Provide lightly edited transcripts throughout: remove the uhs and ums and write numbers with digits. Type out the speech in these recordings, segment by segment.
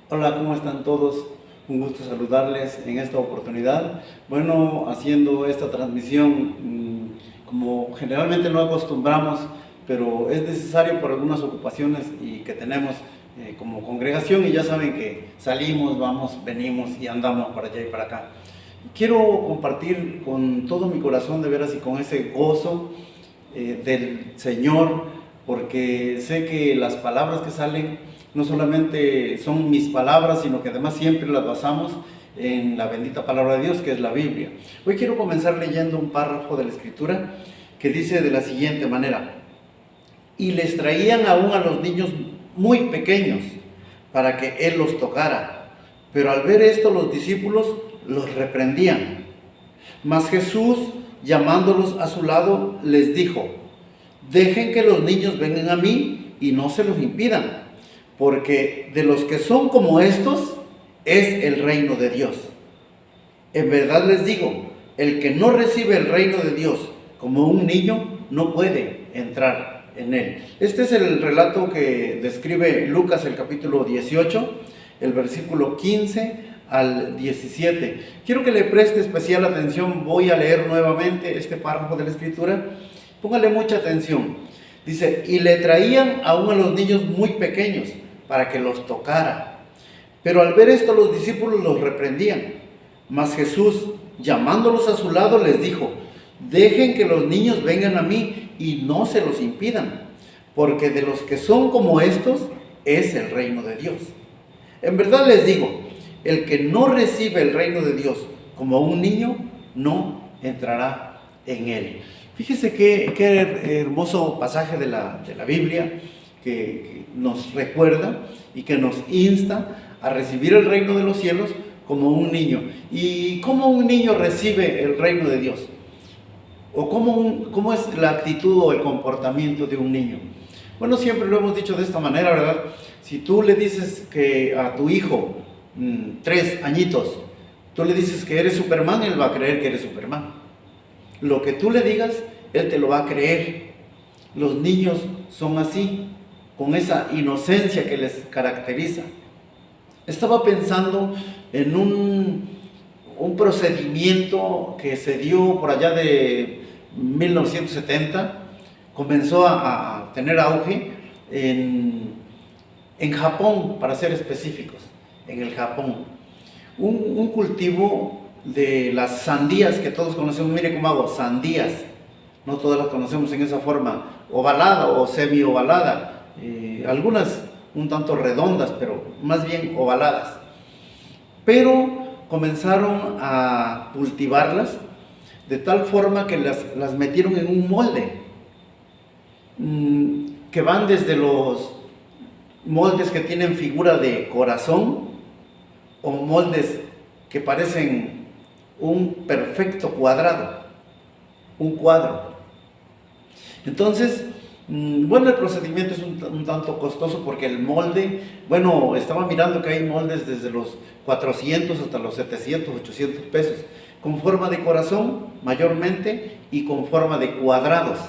Hola, ¿cómo están todos? Un gusto saludarles en esta oportunidad. Bueno, haciendo esta transmisión, como generalmente no acostumbramos, pero es necesario por algunas ocupaciones y que tenemos como congregación, y ya saben que salimos, vamos, venimos y andamos para allá y para acá. Quiero compartir con todo mi corazón, de veras, y con ese gozo del Señor, porque sé que las palabras que salen no solamente son mis palabras, sino que además siempre las basamos en la bendita palabra de Dios, que es la Biblia. Hoy quiero comenzar leyendo un párrafo de la Escritura que dice de la siguiente manera: y les traían aún a los niños muy pequeños para que Él los tocara, pero al ver esto los discípulos los reprendían. Mas Jesús, llamándolos a su lado, les dijo: dejen que los niños vengan a mí y no se los impidan, porque de los que son como estos es el reino de Dios. En verdad les digo, el que no recibe el reino de Dios como un niño no puede entrar en él. Este es el relato que describe Lucas, el capítulo 18, el versículo 15 al 17. Quiero que le preste especial atención. Voy a leer nuevamente este párrafo de la Escritura. Póngale mucha atención. Dice: y le traían aún a los niños muy pequeños para que los tocara, pero al ver esto los discípulos los reprendían. Mas Jesús, llamándolos a su lado, les dijo: dejen que los niños vengan a mí y no se los impidan, porque de los que son como estos es el reino de Dios. En verdad les digo, el que no recibe el reino de Dios como un niño no entrará en él. Fíjese qué hermoso pasaje de la Biblia que nos recuerda y que nos insta a recibir el reino de los cielos como un niño. ¿Y cómo un niño recibe el reino de Dios? ¿O cómo es la actitud o el comportamiento de un niño? Bueno, siempre lo hemos dicho de esta manera, ¿verdad? Si tú le dices que a tu hijo, 3 añitos, tú le dices que eres Superman, él va a creer que eres Superman. Lo que tú le digas, él te lo va a creer. Los niños son así, con esa inocencia que les caracteriza. Estaba pensando en un procedimiento que se dio por allá de 1970, comenzó a tener auge en Japón, para ser específicos, en el Japón. Un cultivo de las sandías que todos conocemos. Mire cómo hago, sandías. No todas las conocemos en esa forma ovalada o semi-ovalada. Algunas un tanto redondas, pero más bien ovaladas. Pero comenzaron a cultivarlas de tal forma que las metieron en un molde, que van desde los moldes que tienen figura de corazón, o moldes que parecen un perfecto cuadrado, un cuadro. Entonces, bueno, el procedimiento es un tanto costoso, porque el molde, bueno, estaba mirando que hay moldes desde los 400 hasta los 700, 800 pesos, con forma de corazón mayormente y con forma de cuadrados.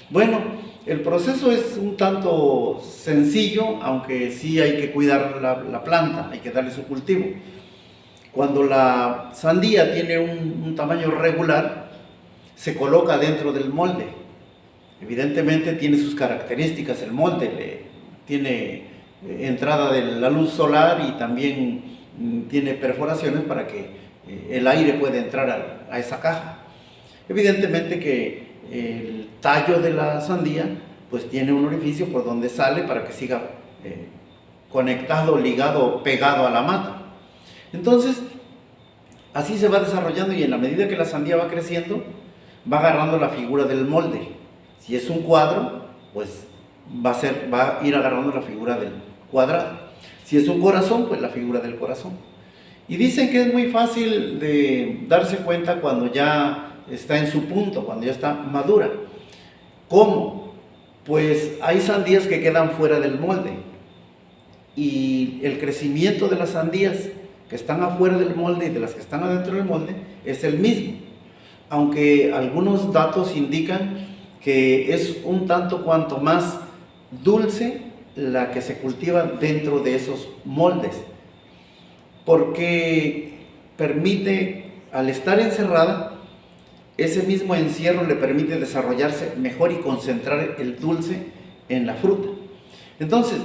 Bueno, el proceso es un tanto sencillo, aunque sí hay que cuidar la planta, hay que darle su cultivo. Cuando la sandía tiene un tamaño regular, se coloca dentro del molde. Evidentemente tiene sus características el molde, tiene entrada de la luz solar y también tiene perforaciones para que el aire pueda entrar a esa caja. Evidentemente que el tallo de la sandía pues tiene un orificio por donde sale para que siga conectado, ligado, pegado a la mata. Entonces, así se va desarrollando, y en la medida que la sandía va creciendo, va agarrando la figura del molde. Si es un cuadro, pues va a ir agarrando la figura del cuadrado. Si es un corazón, pues la figura del corazón. Y dicen que es muy fácil de darse cuenta cuando ya está en su punto, cuando ya está madura. ¿Cómo? Pues hay sandías que quedan fuera del molde, y el crecimiento de las sandías que están afuera del molde y de las que están adentro del molde es el mismo, aunque algunos datos indican que es un tanto cuanto más dulce la que se cultiva dentro de esos moldes, porque permite, al estar encerrada, ese mismo encierro le permite desarrollarse mejor y concentrar el dulce en la fruta. Entonces,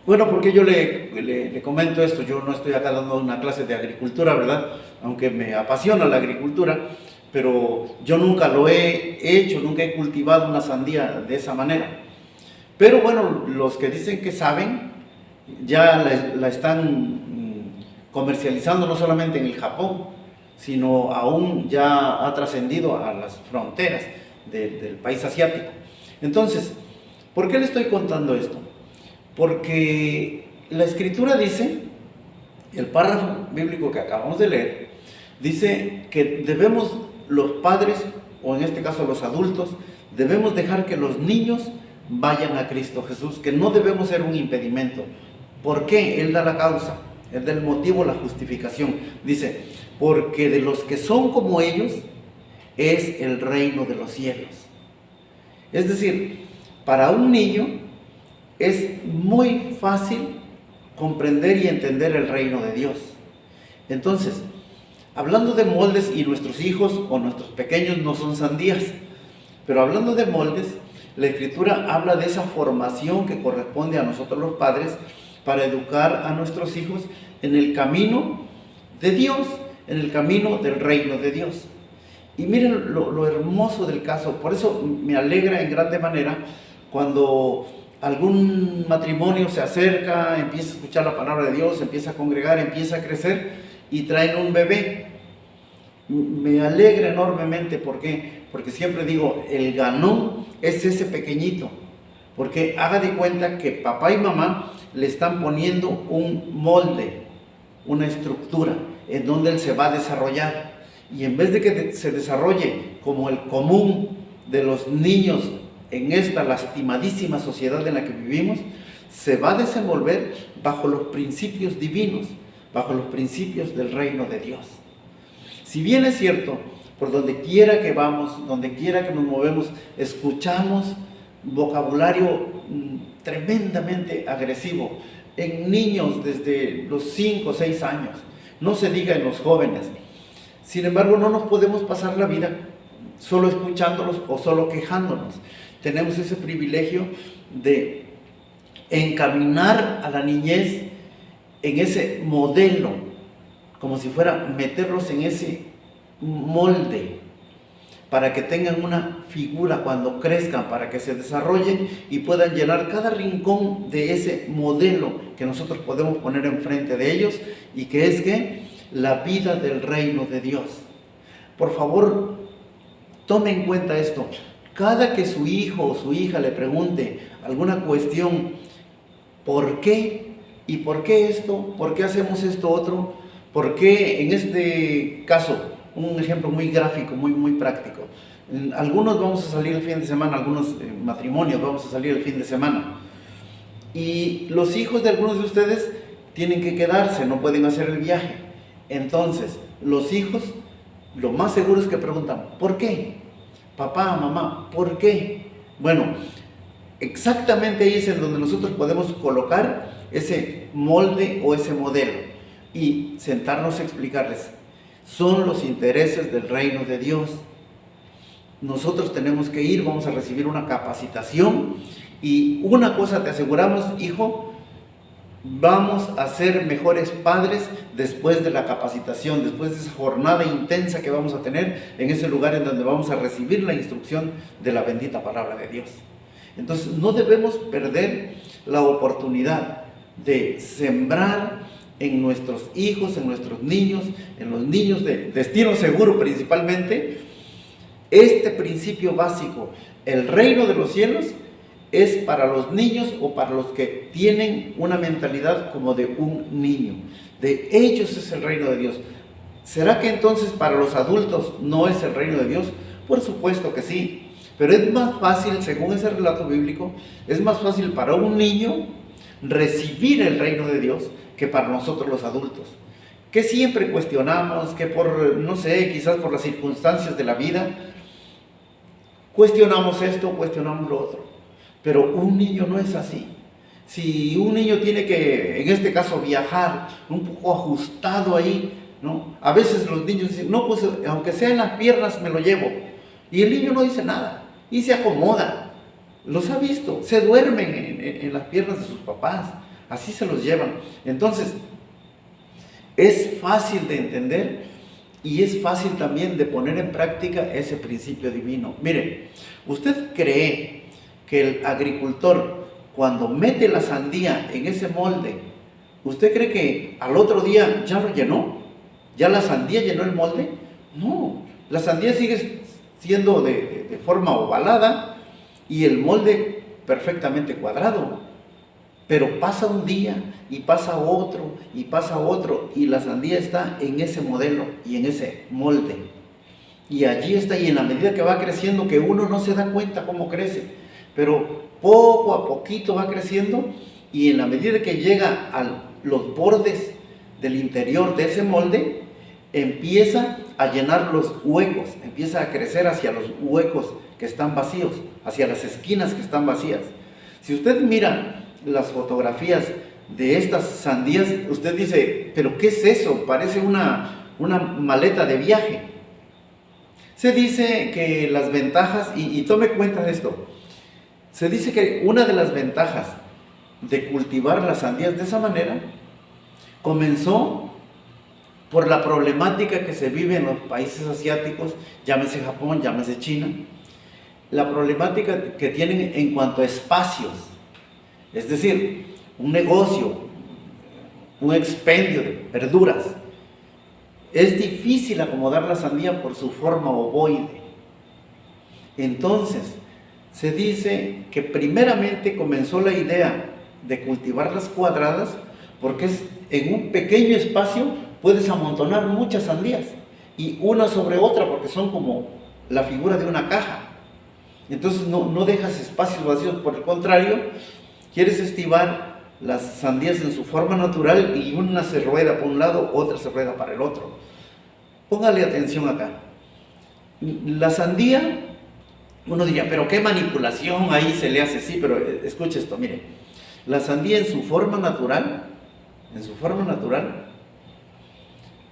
bueno, porque yo le comento esto, yo no estoy acá dando una clase de agricultura, ¿verdad? Aunque me apasiona la agricultura, pero yo nunca lo he hecho, nunca he cultivado una sandía de esa manera. Pero bueno, los que dicen que saben, ya la están comercializando no solamente en el Japón, sino aún ya ha trascendido a las fronteras del país asiático. Entonces, ¿por qué le estoy contando esto? Porque la Escritura dice, el párrafo bíblico que acabamos de leer, dice que debemos los padres, o en este caso los adultos, debemos dejar que los niños vayan a Cristo Jesús, que no debemos ser un impedimento. ¿Por qué? Él da la causa, Él da el motivo, la justificación. Dice, porque de los que son como ellos es el reino de los cielos. Es decir, para un niño es muy fácil comprender y entender el reino de Dios. Entonces, hablando de moldes, y nuestros hijos o nuestros pequeños no son sandías, pero hablando de moldes, la Escritura habla de esa formación que corresponde a nosotros los padres para educar a nuestros hijos en el camino de Dios, en el camino del reino de Dios. Y miren lo hermoso del caso, por eso me alegra en grande manera cuando algún matrimonio se acerca, empieza a escuchar la palabra de Dios, empieza a congregar, empieza a crecer y traen un bebé. Me alegra enormemente, ¿por qué? Porque siempre digo, el ganón es ese pequeñito, porque haga de cuenta que papá y mamá le están poniendo un molde, una estructura en donde él se va a desarrollar, y en vez de que se desarrolle como el común de los niños en esta lastimadísima sociedad en la que vivimos, se va a desenvolver bajo los principios divinos, bajo los principios del reino de Dios. Si bien es cierto, por donde quiera que vamos, donde quiera que nos movemos, escuchamos vocabulario tremendamente agresivo en niños desde los 5 o 6 años, no se diga en los jóvenes. Sin embargo, no nos podemos pasar la vida solo escuchándolos o solo quejándonos. Tenemos ese privilegio de encaminar a la niñez en ese modelo, como si fuera meterlos en ese molde, para que tengan una figura cuando crezcan, para que se desarrollen y puedan llenar cada rincón de ese modelo que nosotros podemos poner enfrente de ellos, y que es que la vida del reino de Dios. Por favor, tome en cuenta esto. Cada que su hijo o su hija le pregunte alguna cuestión, ¿por qué? ¿Y por qué esto? ¿Por qué hacemos esto otro? ¿Por qué en este caso? Un ejemplo muy gráfico, muy práctico. Algunos vamos a salir el fin de semana, algunos matrimonios vamos a salir el fin de semana. Y los hijos de algunos de ustedes tienen que quedarse, no pueden hacer el viaje. Entonces, los hijos, lo más seguro es que preguntan, ¿por qué? Papá, mamá, ¿por qué? Bueno, exactamente ahí es en donde nosotros podemos colocar ese molde o ese modelo y sentarnos a explicarles. Son los intereses del reino de Dios. Nosotros tenemos que ir, vamos a recibir una capacitación, y una cosa te aseguramos, hijo, vamos a ser mejores padres después de la capacitación, después de esa jornada intensa que vamos a tener en ese lugar en donde vamos a recibir la instrucción de la bendita palabra de Dios. Entonces no debemos perder la oportunidad de sembrar en nuestros hijos, en nuestros niños, en los niños de destino seguro principalmente, este principio básico. El reino de los cielos es para los niños o para los que tienen una mentalidad como de un niño. De ellos es el reino de Dios. ¿Será que entonces para los adultos no es el reino de Dios? Por supuesto que sí, pero es más fácil, según ese relato bíblico, es más fácil para un niño recibir el reino de Dios que para nosotros los adultos, que siempre cuestionamos, que por, no sé, quizás por las circunstancias de la vida, cuestionamos esto, cuestionamos lo otro. Pero un niño no es así. Si un niño tiene que, en este caso, viajar un poco ajustado ahí, ¿no? A veces los niños dicen, no, pues aunque sea en las piernas me lo llevo. Y el niño no dice nada y se acomoda. Los ha visto, se duermen en las piernas de sus papás, así se los llevan. Entonces, es fácil de entender y es fácil también de poner en práctica ese principio divino. Mire, ¿usted cree que el agricultor, cuando mete la sandía en ese molde, usted cree que al otro día ya lo llenó? ¿Ya la sandía llenó el molde? No, la sandía sigue siendo de forma ovalada y el molde perfectamente cuadrado. Pero pasa un día y pasa otro y pasa otro y la sandía está en ese modelo y en ese molde. Y allí está, y en la medida que va creciendo, que uno no se da cuenta cómo crece, pero poco a poquito va creciendo, y en la medida que llega a los bordes del interior de ese molde, empieza a llenar los huecos, empieza a crecer hacia los huecos que están vacíos, hacia las esquinas que están vacías. Si usted mira las fotografías de estas sandías, usted dice, ¿pero qué es eso? Parece una maleta de viaje. Se dice que las ventajas, y tome cuenta de esto, se dice que una de las ventajas de cultivar las sandías de esa manera comenzó por la problemática que se vive en los países asiáticos, llámese Japón, llámese China, la problemática que tienen en cuanto a espacios. Es decir, un negocio, un expendio de verduras, es difícil acomodar la sandía por su forma ovoide. Entonces, se dice que primeramente comenzó la idea de cultivarlas cuadradas porque en un pequeño espacio puedes amontonar muchas sandías y una sobre otra porque son como la figura de una caja. Entonces no dejas espacios vacíos, por el contrario, quieres estivar las sandías en su forma natural y una se rueda por un lado, otra se rueda para el otro. Póngale atención acá. La sandía, uno diría, pero qué manipulación ahí se le hace. Sí, pero escuche esto, mire. La sandía en su forma natural,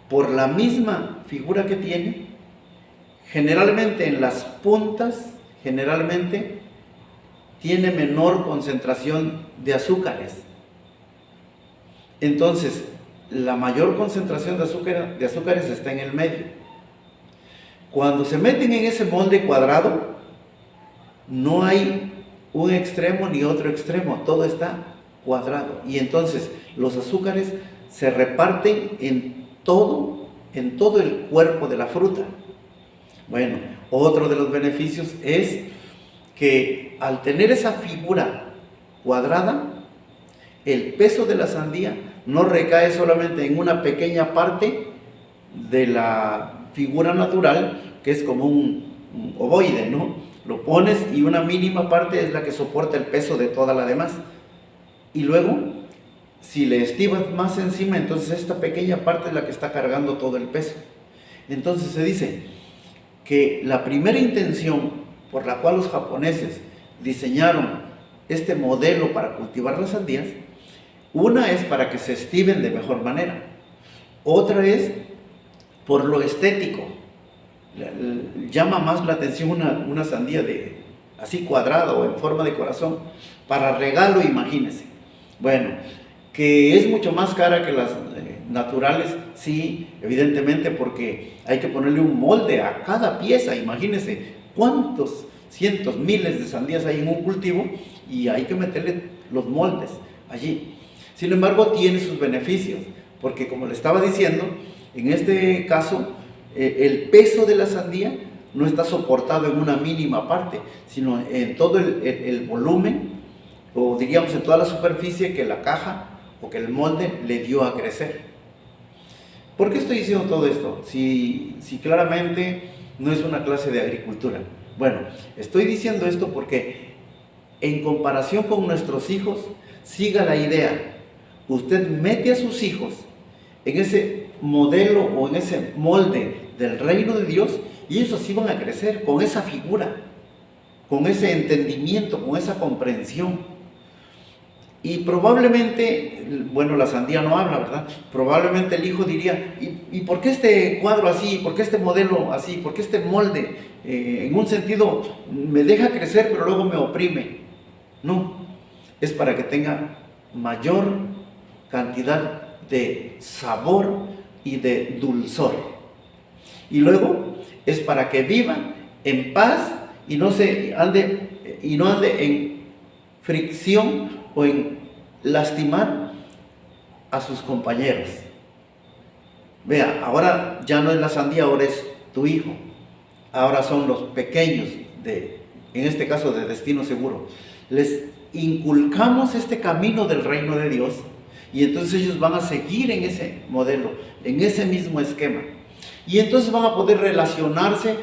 por la misma figura que tiene, generalmente en las puntas, tiene menor concentración de azúcares. Entonces, la mayor concentración de azúcares está en el medio. Cuando se meten en ese molde cuadrado, no hay un extremo ni otro extremo, todo está cuadrado. Y entonces los azúcares se reparten en todo el cuerpo de la fruta. Bueno, otro de los beneficios es que al tener esa figura cuadrada, el peso de la sandía no recae solamente en una pequeña parte de la figura natural, que es como un ovoide, ¿no? Lo pones y una mínima parte es la que soporta el peso de toda la demás. Y luego, si le estibas más encima, entonces esta pequeña parte es la que está cargando todo el peso. Entonces se dice que la primera intención por la cual los japoneses diseñaron este modelo para cultivar las sandías, una es para que se estiven de mejor manera, otra es por lo estético. Llama más la atención una sandía así cuadrada o en forma de corazón, para regalo, imagínense. Bueno, que es mucho más cara que las naturales, sí, evidentemente, porque hay que ponerle un molde a cada pieza. Imagínense cuántos cientos, miles de sandías hay en un cultivo y hay que meterle los moldes allí. Sin embargo, tiene sus beneficios, porque como le estaba diciendo, en este caso, el peso de la sandía no está soportado en una mínima parte, sino en todo el volumen, o diríamos en toda la superficie que la caja o que el molde le dio a crecer. ¿Por qué estoy diciendo todo esto? Si claramente no es una clase de agricultura. Bueno, estoy diciendo esto porque en comparación con nuestros hijos, siga la idea. Usted mete a sus hijos en ese modelo o en ese molde del reino de Dios y ellos así van a crecer con esa figura, con ese entendimiento, con esa comprensión. Y probablemente, bueno, la sandía no habla, ¿verdad? Probablemente el hijo diría, ¿y por qué este cuadro así? ¿Por qué este modelo así? ¿Por qué este molde? En un sentido, me deja crecer, pero luego me oprime. No, es para que tenga mayor cantidad de sabor y de dulzor. Y luego es para que viva en paz y no ande en fricción o en lastimar a sus compañeros. Vea, ahora ya no es la sandía, ahora es tu hijo. Ahora son los pequeños, en este caso de Destino Seguro. Les inculcamos este camino del reino de Dios y entonces ellos van a seguir en ese modelo, en ese mismo esquema. Y entonces van a poder relacionarse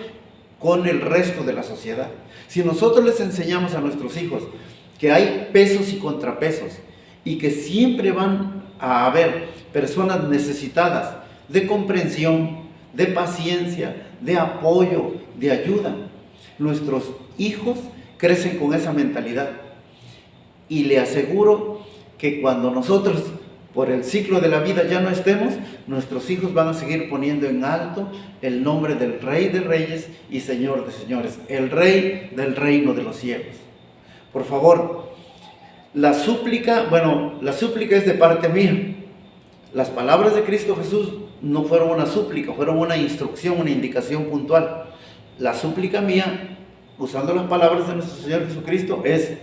con el resto de la sociedad. Si nosotros les enseñamos a nuestros hijos que hay pesos y contrapesos y que siempre van a haber personas necesitadas de comprensión, de paciencia, de apoyo, de ayuda, nuestros hijos crecen con esa mentalidad. Y le aseguro que cuando nosotros por el ciclo de la vida ya no estemos, nuestros hijos van a seguir poniendo en alto el nombre del Rey de Reyes y Señor de Señores, el Rey del reino de los cielos. Por favor, la súplica es de parte mía. Las palabras de Cristo Jesús no fueron una súplica, fueron una instrucción, una indicación puntual. La súplica mía, usando las palabras de nuestro Señor Jesucristo, es: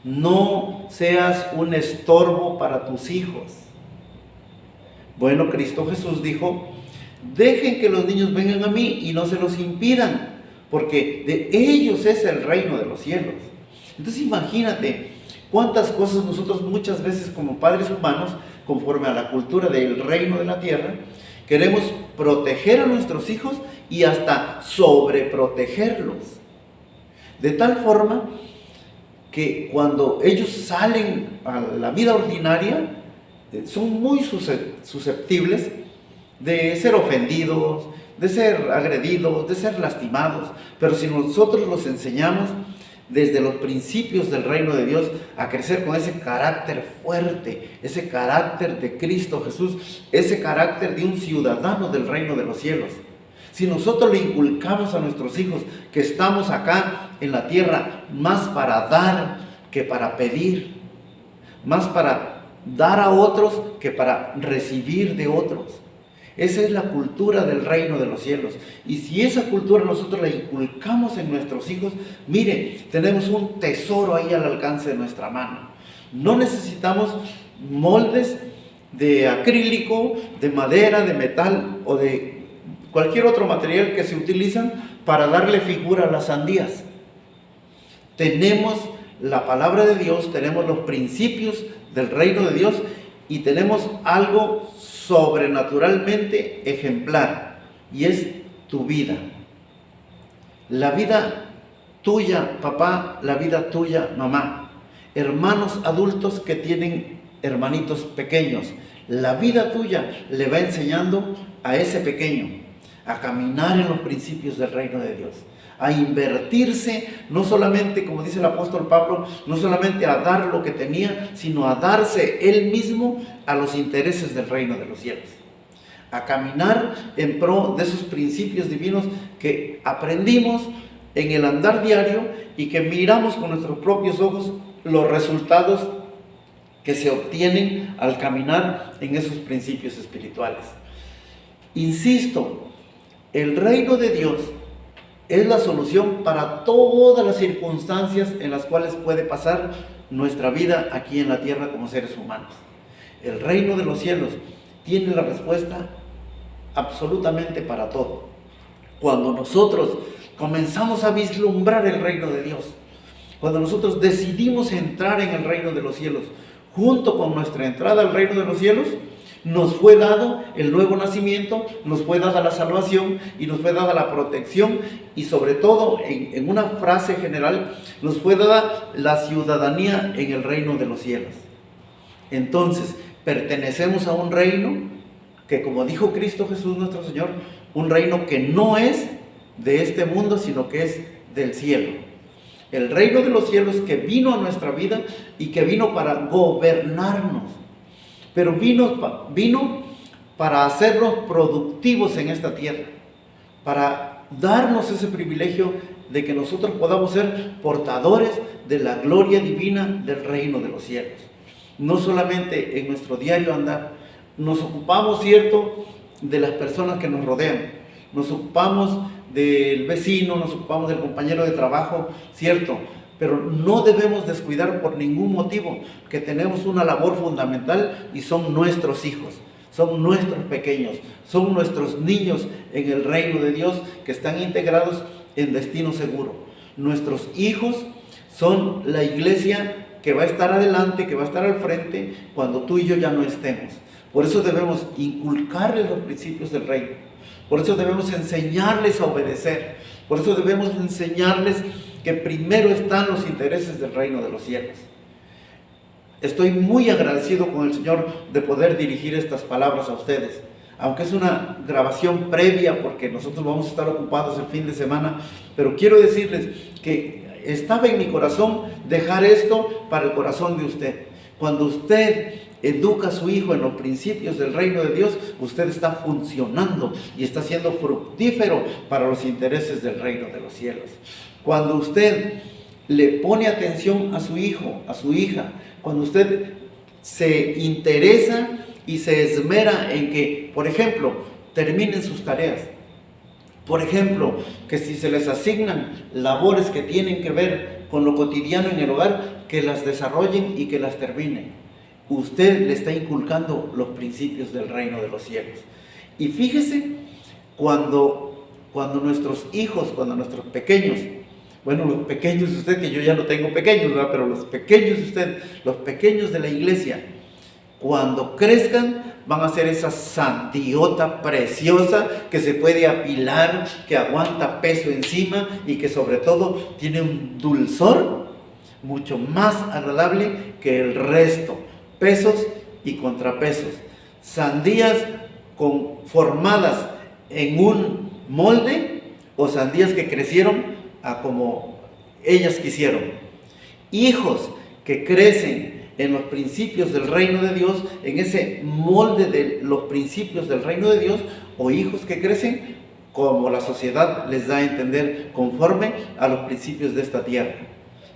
no seas un estorbo para tus hijos. Bueno, Cristo Jesús dijo: dejen que los niños vengan a mí y no se los impidan, porque de ellos es el reino de los cielos. Entonces imagínate cuántas cosas nosotros muchas veces como padres humanos, conforme a la cultura del reino de la tierra, queremos proteger a nuestros hijos y hasta sobreprotegerlos. De tal forma que cuando ellos salen a la vida ordinaria, son muy susceptibles de ser ofendidos, de ser agredidos, de ser lastimados. Pero si nosotros los enseñamos desde los principios del reino de Dios a crecer con ese carácter fuerte, ese carácter de Cristo Jesús, ese carácter de un ciudadano del reino de los cielos. Si nosotros le inculcamos a nuestros hijos que estamos acá en la tierra más para dar que para pedir, más para dar a otros que para recibir de otros. Esa es la cultura del reino de los cielos. Y si esa cultura nosotros la inculcamos en nuestros hijos, mire, tenemos un tesoro ahí al alcance de nuestra mano. No necesitamos moldes de acrílico, de madera, de metal o de cualquier otro material que se utilizan para darle figura a las sandías. Tenemos la palabra de Dios, tenemos los principios del reino de Dios y tenemos algo sobrenaturalmente ejemplar, y es tu vida. La vida tuya, papá, la vida tuya, mamá. Hermanos adultos que tienen hermanitos pequeños. La vida tuya le va enseñando a ese pequeño a caminar en los principios del reino de Dios, a invertirse, no solamente, como dice el apóstol Pablo, no solamente a dar lo que tenía, sino a darse él mismo a los intereses del reino de los cielos, a caminar en pro de esos principios divinos que aprendimos en el andar diario y que miramos con nuestros propios ojos los resultados que se obtienen al caminar en esos principios espirituales. Insisto, el reino de Dios es la solución para todas las circunstancias en las cuales puede pasar nuestra vida aquí en la tierra como seres humanos. El reino de los cielos tiene la respuesta absolutamente para todo. Cuando nosotros comenzamos a vislumbrar el reino de Dios, cuando nosotros decidimos entrar en el reino de los cielos, junto con nuestra entrada al reino de los cielos, nos fue dado el nuevo nacimiento, nos fue dada la salvación y nos fue dada la protección y sobre todo, en una frase general, nos fue dada la ciudadanía en el reino de los cielos. Entonces, pertenecemos a un reino que, como dijo Cristo Jesús nuestro Señor, un reino que no es de este mundo, sino que es del cielo. El reino de los cielos que vino a nuestra vida y que vino para gobernarnos. Pero vino para hacernos productivos en esta tierra, para darnos ese privilegio de que nosotros podamos ser portadores de la gloria divina del reino de los cielos. No solamente en nuestro diario andar, nos ocupamos, cierto, de las personas que nos rodean, nos ocupamos del vecino, nos ocupamos del compañero de trabajo, cierto, pero no debemos descuidar por ningún motivo que tenemos una labor fundamental y son nuestros hijos. Son nuestros pequeños, son nuestros niños en el reino de Dios que están integrados en destino seguro. Nuestros hijos son la iglesia que va a estar adelante, que va a estar al frente cuando tú y yo ya no estemos. Por eso debemos inculcarles los principios del reino. Por eso debemos enseñarles a obedecer. Por eso debemos enseñarles que primero están los intereses del reino de los cielos. Estoy muy agradecido con el Señor de poder dirigir estas palabras a ustedes. Aunque es una grabación previa porque nosotros vamos a estar ocupados el fin de semana, pero quiero decirles que estaba en mi corazón dejar esto para el corazón de usted. Cuando usted educa a su hijo en los principios del reino de Dios, usted está funcionando y está siendo fructífero para los intereses del reino de los cielos. Cuando usted le pone atención a su hijo, a su hija, cuando usted se interesa y se esmera en que, por ejemplo, terminen sus tareas. Por ejemplo, que si se les asignan labores que tienen que ver con lo cotidiano en el hogar, que las desarrollen y que las terminen. Usted le está inculcando los principios del reino de los cielos. Y fíjese, cuando nuestros hijos, cuando nuestros pequeños, bueno, los pequeños de usted, que yo ya no tengo pequeños, ¿verdad? Pero los pequeños de usted, los pequeños de la iglesia, cuando crezcan, van a ser esa santiota preciosa que se puede apilar, que aguanta peso encima y que sobre todo tiene un dulzor mucho más agradable que el resto. Pesos y contrapesos. Sandías formadas en un molde o sandías que crecieron a como ellas quisieron. Hijos que crecen en los principios del reino de Dios, en ese molde de los principios del reino de Dios, o hijos que crecen como la sociedad les da a entender, conforme a los principios de esta tierra.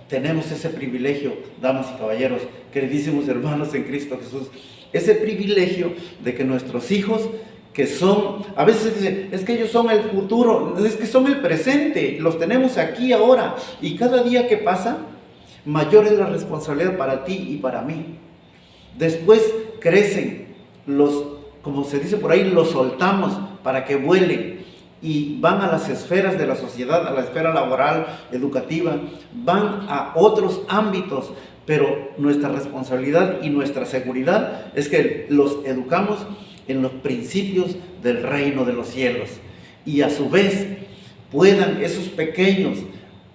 Tenemos ese privilegio, damas y caballeros, queridísimos hermanos en Cristo Jesús, ese privilegio de que nuestros hijos, que son, a veces dicen, es que ellos son el futuro, es que son el presente, los tenemos aquí ahora, y cada día que pasa, mayor es la responsabilidad para ti y para mí. Después crecen, como se dice por ahí, los soltamos para que vuelen y van a las esferas de la sociedad, a la esfera laboral, educativa, van a otros ámbitos, pero nuestra responsabilidad y nuestra seguridad es que los educamos en los principios del reino de los cielos, y a su vez puedan esos pequeños,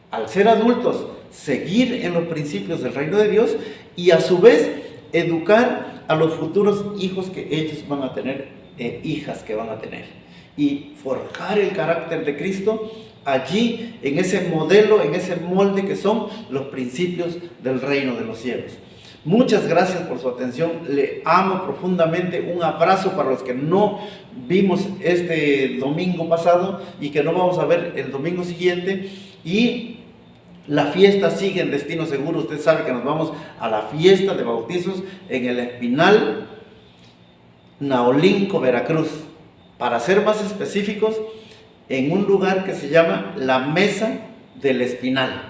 al ser adultos, seguir en los principios del reino de Dios y a su vez educar a los futuros hijos que ellos van a tener, hijas que van a tener, y forjar el carácter de Cristo allí en ese modelo, en ese molde que son los principios del reino de los cielos. Muchas gracias por su atención, le amo profundamente, un abrazo para los que no vimos este domingo pasado y que no vamos a ver el domingo siguiente, y la fiesta sigue en destino seguro. Usted sabe que nos vamos a la fiesta de bautizos en el Espinal, Naolinco, Veracruz. Para ser más específicos, en un lugar que se llama la Mesa del Espinal,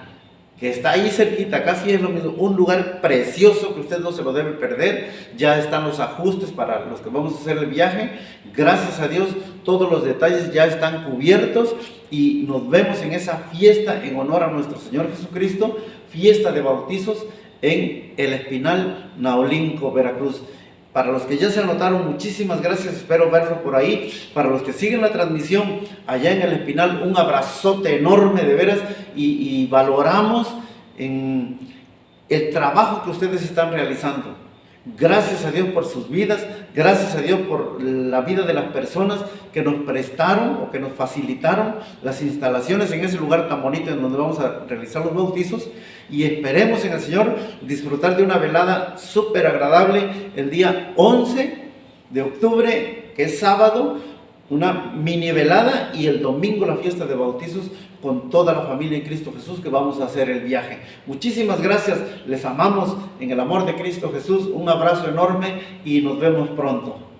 que está ahí cerquita, casi es lo mismo, un lugar precioso que usted no se lo debe perder. Ya están los ajustes para los que vamos a hacer el viaje, gracias a Dios todos los detalles ya están cubiertos y nos vemos en esa fiesta en honor a nuestro Señor Jesucristo, fiesta de bautizos en el Espinal, Naolinco, Veracruz. Para los que ya se anotaron, muchísimas gracias, espero verlos por ahí. Para los que siguen la transmisión allá en el Espinal, un abrazote enorme de veras, y valoramos el trabajo que ustedes están realizando. Gracias a Dios por sus vidas, gracias a Dios por la vida de las personas que nos prestaron o que nos facilitaron las instalaciones en ese lugar tan bonito en donde vamos a realizar los bautizos, y esperemos en el Señor disfrutar de una velada súper agradable el día 11 de octubre, que es sábado, una mini velada, y el domingo la fiesta de bautizos con toda la familia en Cristo Jesús, que vamos a hacer el viaje. Muchísimas gracias, les amamos en el amor de Cristo Jesús, un abrazo enorme y nos vemos pronto.